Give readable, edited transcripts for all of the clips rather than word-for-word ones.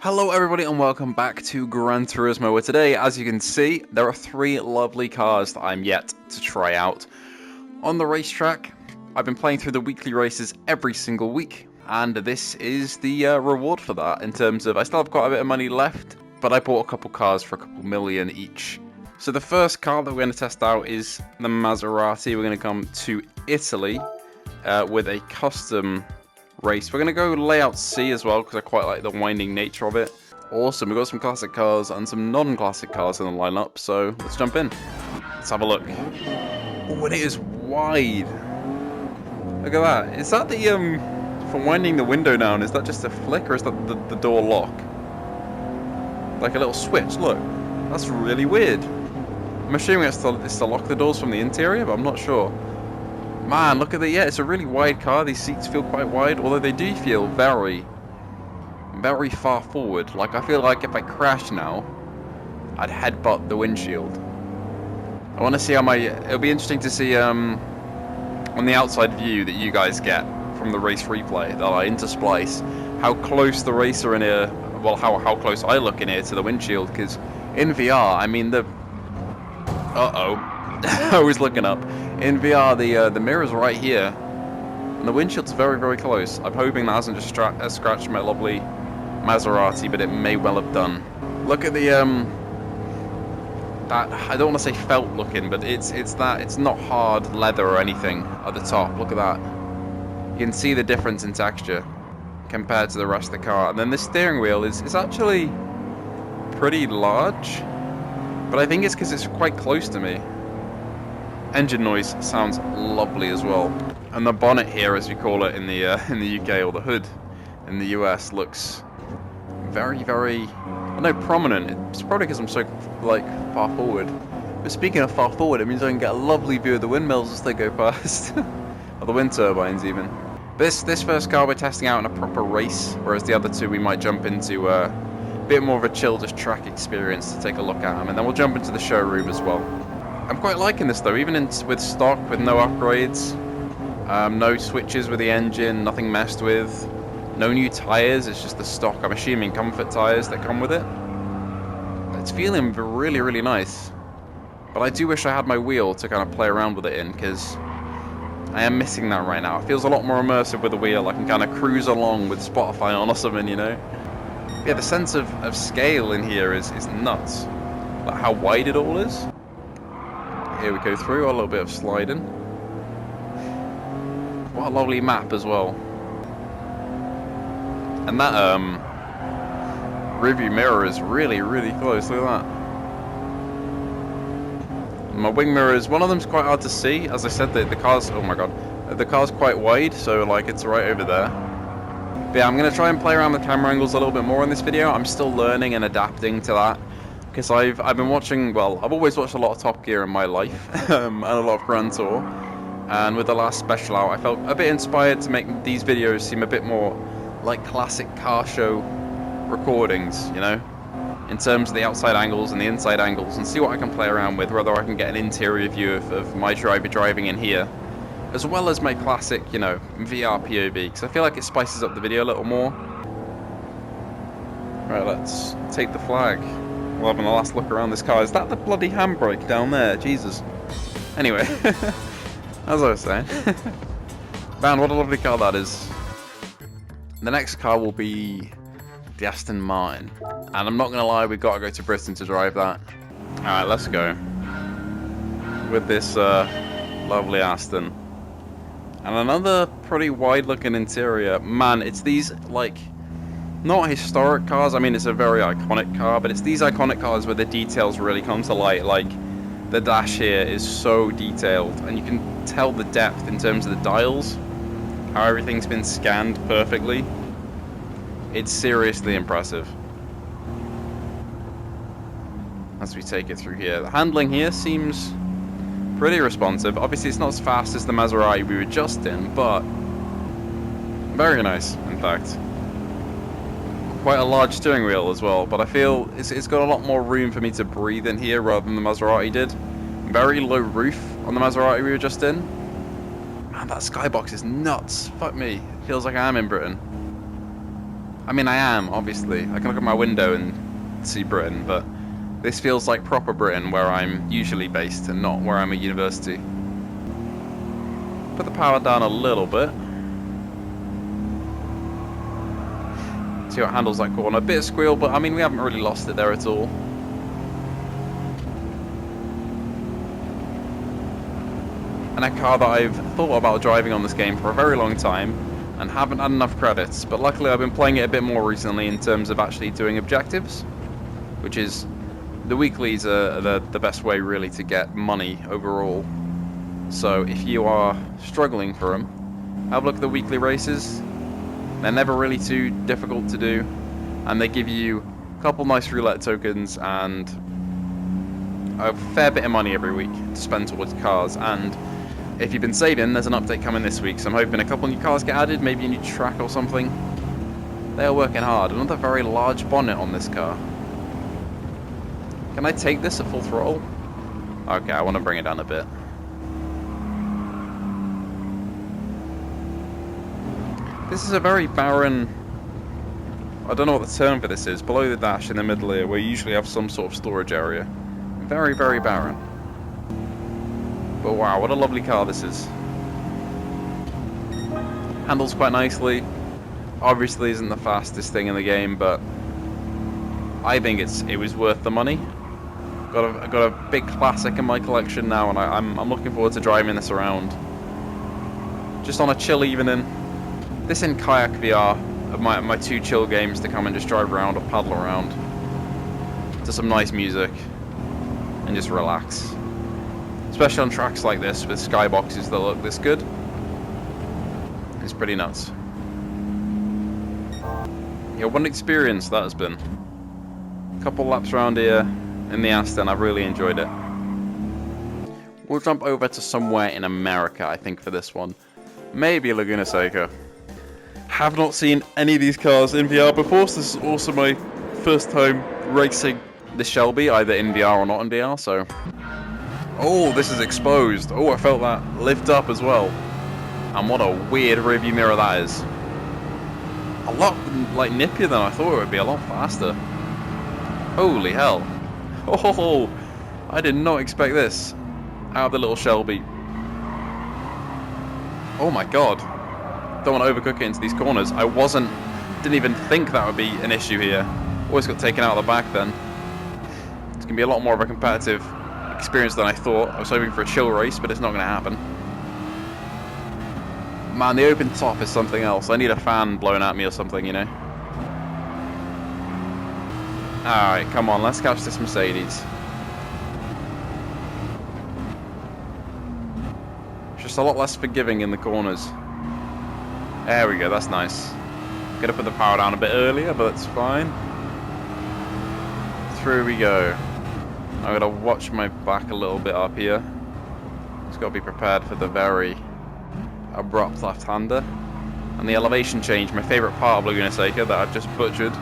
Hello everybody and welcome back to Gran Turismo, where today, as you can see, there are three lovely cars that I'm yet to try out. On the racetrack, I've been playing through the weekly races every single week, and this is the reward for that, in terms of, I still have quite a bit of money left, but I bought a couple cars for a couple million each. So the first car that we're going to test out is the Maserati. We're going to come to Italy with a custom race. We're going to go layout C as well, because I quite like the winding nature of it. Awesome, we've got some classic cars and some non-classic cars in the lineup, so let's jump in. Let's have a look. Oh, and it is wide. Look at that. Is that the, for winding the window down, is that just a flick, or is that the door lock? Like a little switch, look. That's really weird. I'm assuming it's to lock the doors from the interior, but I'm not sure. Man, look at it. Yeah, it's a really wide car. These seats feel quite wide, although they do feel very, very far forward. Like, I feel like if I crash now, I'd headbutt the windshield. I want to see how my... It'll be interesting to see on the outside view that you guys get from the race replay that I intersplice, how close the racer in here... Well, how close I look in here to the windshield, because in VR, I mean, the... Uh-oh. I was looking up. In VR, the mirror's right here, and the windshield's very, very close. I'm hoping that hasn't just scratched my lovely Maserati, but it may well have done. Look at the that, I don't want to say felt looking, but it's not hard leather or anything at the top. Look at that. You can see the difference in texture compared to the rest of the car. And then the steering wheel is actually pretty large, but I think it's because it's quite close to me. Engine noise sounds lovely as well, and the bonnet here, as you call it in the UK, or the hood in the US, looks very, very, I know, prominent. It's probably because I'm so like far forward. But speaking of far forward, it means I can get a lovely view of the windmills as they go past, or the wind turbines even. This first car we're testing out in a proper race, whereas the other two we might jump into a bit more of a chill, just track experience to take a look at them, and then we'll jump into the showroom as well. I'm quite liking this though, even with stock, with no upgrades, no switches with the engine, nothing messed with, no new tyres, it's just the stock, I'm assuming comfort tyres that come with it. It's feeling really, really nice, but I do wish I had my wheel to kind of play around with it in, because I am missing that right now. It feels a lot more immersive with the wheel. I can kind of cruise along with Spotify on or something, you know? Yeah, the sense of scale in here is nuts, like how wide it all is. Here we go through, a little bit of sliding. What a lovely map as well. And that rearview mirror is really, really close, look at that. My wing mirrors, one of them's quite hard to see. As I said, the car's, oh my god, the car's quite wide, so like it's right over there. But yeah, I'm going to try and play around with camera angles a little bit more in this video. I'm still learning and adapting to that. Because I've been watching, well, I've always watched a lot of Top Gear in my life, and a lot of Gran Tour, and with the last special out, I felt a bit inspired to make these videos seem a bit more like classic car show recordings, you know, in terms of the outside angles and the inside angles, and see what I can play around with, whether I can get an interior view of my driver driving in here, as well as my classic, you know, VR POV, because I feel like it spices up the video a little more. Right, let's take the flag. We're having a last look around this car. Is that the bloody handbrake down there? Jesus. Anyway, as I was saying. Man, what a lovely car that is. The next car will be the Aston Martin. And I'm not going to lie, we've got to go to Britain to drive that. Alright, let's go. With this lovely Aston. And another pretty wide looking interior. Man, it's these, like... not historic cars, I mean it's a very iconic car, but it's these iconic cars where the details really come to light. Like, the dash here is so detailed, and you can tell the depth in terms of the dials, how everything's been scanned perfectly. It's seriously impressive. As we take it through here. The handling here seems pretty responsive. Obviously it's not as fast as the Maserati we were just in, but very nice, in fact. Quite a large steering wheel as well, but I feel it's got a lot more room for me to breathe in here rather than the Maserati did. Very low roof on the Maserati we were just in. Man, that skybox is nuts. Fuck me. Feels like I am in Britain. I mean, I am, obviously. I can look at my window and see Britain, but this feels like proper Britain, where I'm usually based and not where I'm at university. Put the power down a little bit. See what handles that corner. A bit of squeal, but I mean, we haven't really lost it there at all. And a car that I've thought about driving on this game for a very long time and haven't had enough credits, but luckily I've been playing it a bit more recently in terms of actually doing objectives, which is, the weeklies are the best way really to get money overall. So if you are struggling for them, have a look at the weekly races. They're never really too difficult to do, and they give you a couple nice roulette tokens and a fair bit of money every week to spend towards cars. And if you've been saving, there's an update coming this week, so I'm hoping a couple new cars get added, maybe a new track or something. They are working hard. Another very large bonnet on this car. Can I take this at full throttle? Okay, I want to bring it down a bit. This is a very barren... I don't know what the term for this is. Below the dash in the middle here, we usually have some sort of storage area. Very, very barren. But wow, what a lovely car this is. Handles quite nicely. Obviously isn't the fastest thing in the game, but I think it was worth the money. Got a big classic in my collection now, and I'm looking forward to driving this around. Just on a chill evening. This and Kayak VR are my two chill games to come and just drive around or paddle around to some nice music and just relax. Especially on tracks like this with skyboxes that look this good. It's pretty nuts. Yeah, what an experience that has been. A couple laps around here in the Aston, I've really enjoyed it. We'll jump over to somewhere in America, I think, for this one. Maybe Laguna Seca. Have not seen any of these cars in VR before, so this is also my first time racing the Shelby, either in VR or not in VR, so... Oh, this is exposed. Oh, I felt that lift up as well. And what a weird rearview mirror that is. A lot, like, nippier than I thought it would be, a lot faster. Holy hell. Oh, I did not expect this out of the little Shelby. Oh my god. Don't want to overcook it into these corners. Didn't even think that would be an issue here. Always got taken out of the back then. It's going to be a lot more of a competitive experience than I thought. I was hoping for a chill race, but it's not going to happen. Man, the open top is something else. I need a fan blowing at me or something, you know. Alright, come on, let's catch this Mercedes. It's just a lot less forgiving in the corners. There we go, that's nice. Could have put the power down a bit earlier, but it's fine. Through we go. I'm gonna watch my back a little bit up here. Just gotta be prepared for the very abrupt left-hander. And the elevation change, my favourite part of Laguna Seca that I've just butchered.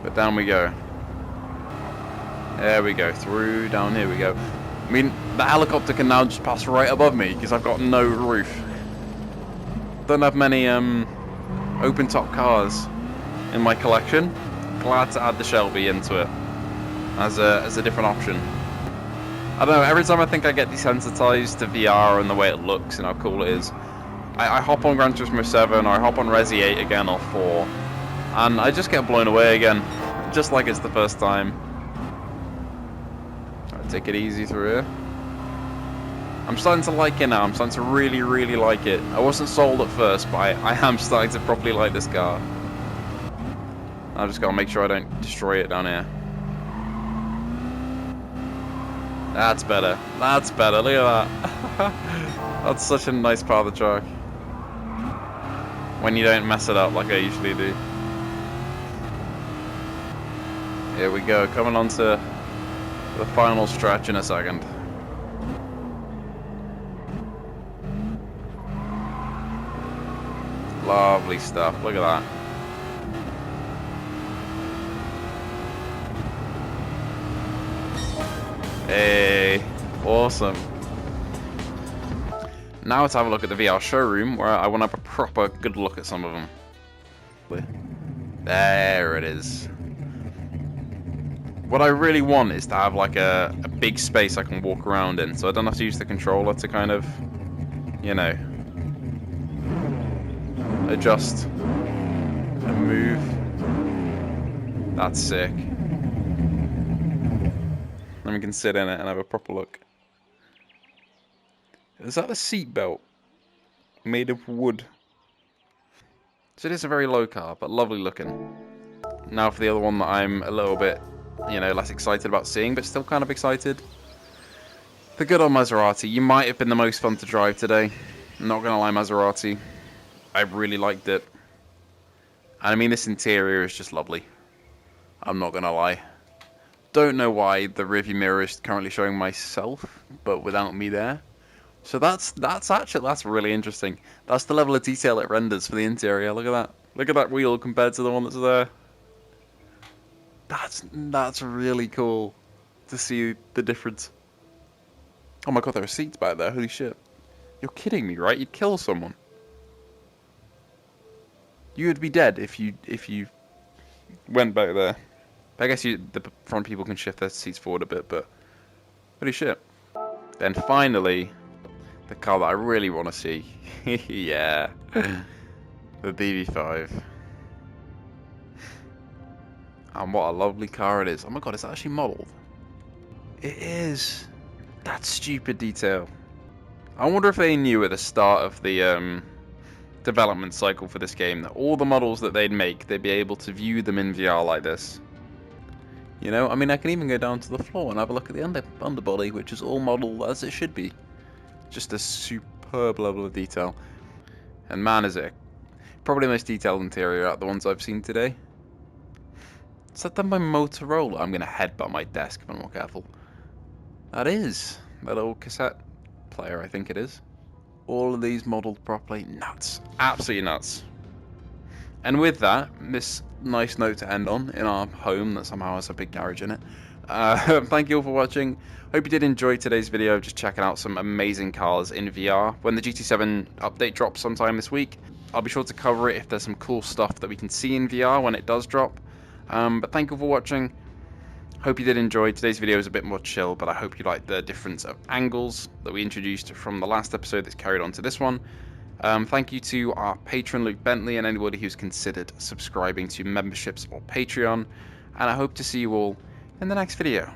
But down we go. There we go, through, down here we go. I mean, the helicopter can now just pass right above me because I've got no roof. Don't have many open top cars in my collection. Glad to add the Shelby into it as a different option. I don't know, every time I think I get desensitized to VR and the way it looks and how cool it is, I hop on Gran Turismo 7 or I hop on Resi 8 again or 4 and I just get blown away again, just like it's the first time. Alright, take it easy through here. I'm starting to like it now. I'm starting to really, really like it. I wasn't sold at first, but I am starting to properly like this car. I've just got to make sure I don't destroy it down here. That's better. That's better. Look at that. That's such a nice part of the track. When you don't mess it up like I usually do. Here we go. Coming on to the final stretch in a second. Lovely stuff. Look at that. Hey, awesome. Now let's have a look at the VR showroom where I want to proper good look at some of them. There it is. What I really want is to have like a big space I can walk around in, so I don't have to use the controller to kind of, you know, adjust and move. That's sick. Then we can sit in it and have a proper look. Is that a seat belt made of wood? So it is a very low car, but lovely looking. Now for the other one that I'm a little bit, you know, less excited about seeing, but still kind of excited. The good old Maserati. You might have been the most fun to drive today. I'm not gonna lie, Maserati. I really liked it. And I mean, this interior is just lovely. I'm not gonna lie. Don't know why the rearview mirror is currently showing myself, but without me there. So that's really interesting. That's the level of detail it renders for the interior. Look at that. Look at that wheel compared to the one that's there. That's really cool to see the difference. Oh my god, there are seats back there. Holy shit. You're kidding me, right? You'd kill someone. You would be dead if you went back there. I guess the front people can shift their seats forward a bit, but holy shit. Then finally, the car that I really want to see. Yeah. The BB5. And what a lovely car it is. Oh my god, it's actually modelled. It is. That stupid detail. I wonder if they knew at the start of the development cycle for this game that all the models that they'd make, they'd be able to view them in VR like this. You know, I mean, I can even go down to the floor and have a look at the underbody, which is all modelled as it should be. Just a superb level of detail. And man, is it probably the most detailed interior out of the ones I've seen today. Is that done by Motorola? I'm going to headbutt my desk if I'm not careful. That is. That little cassette player, I think it is. All of these modelled properly. Nuts. Absolutely nuts. And with that, this nice note to end on in our home that somehow has a big garage in it. Thank you all for watching. Hope you did enjoy today's video, just checking out some amazing cars in VR. When the GT7 update drops sometime this week, I'll be sure to cover it if there's some cool stuff that we can see in VR when it does drop. But thank you for watching. Hope you did enjoy. Today's video is a bit more chill, but I hope you liked the difference of angles that we introduced from the last episode that's carried on to this one. Thank you to our patron Luke Bentley and anybody who's considered subscribing to memberships or Patreon. And I hope to see you all in the next video.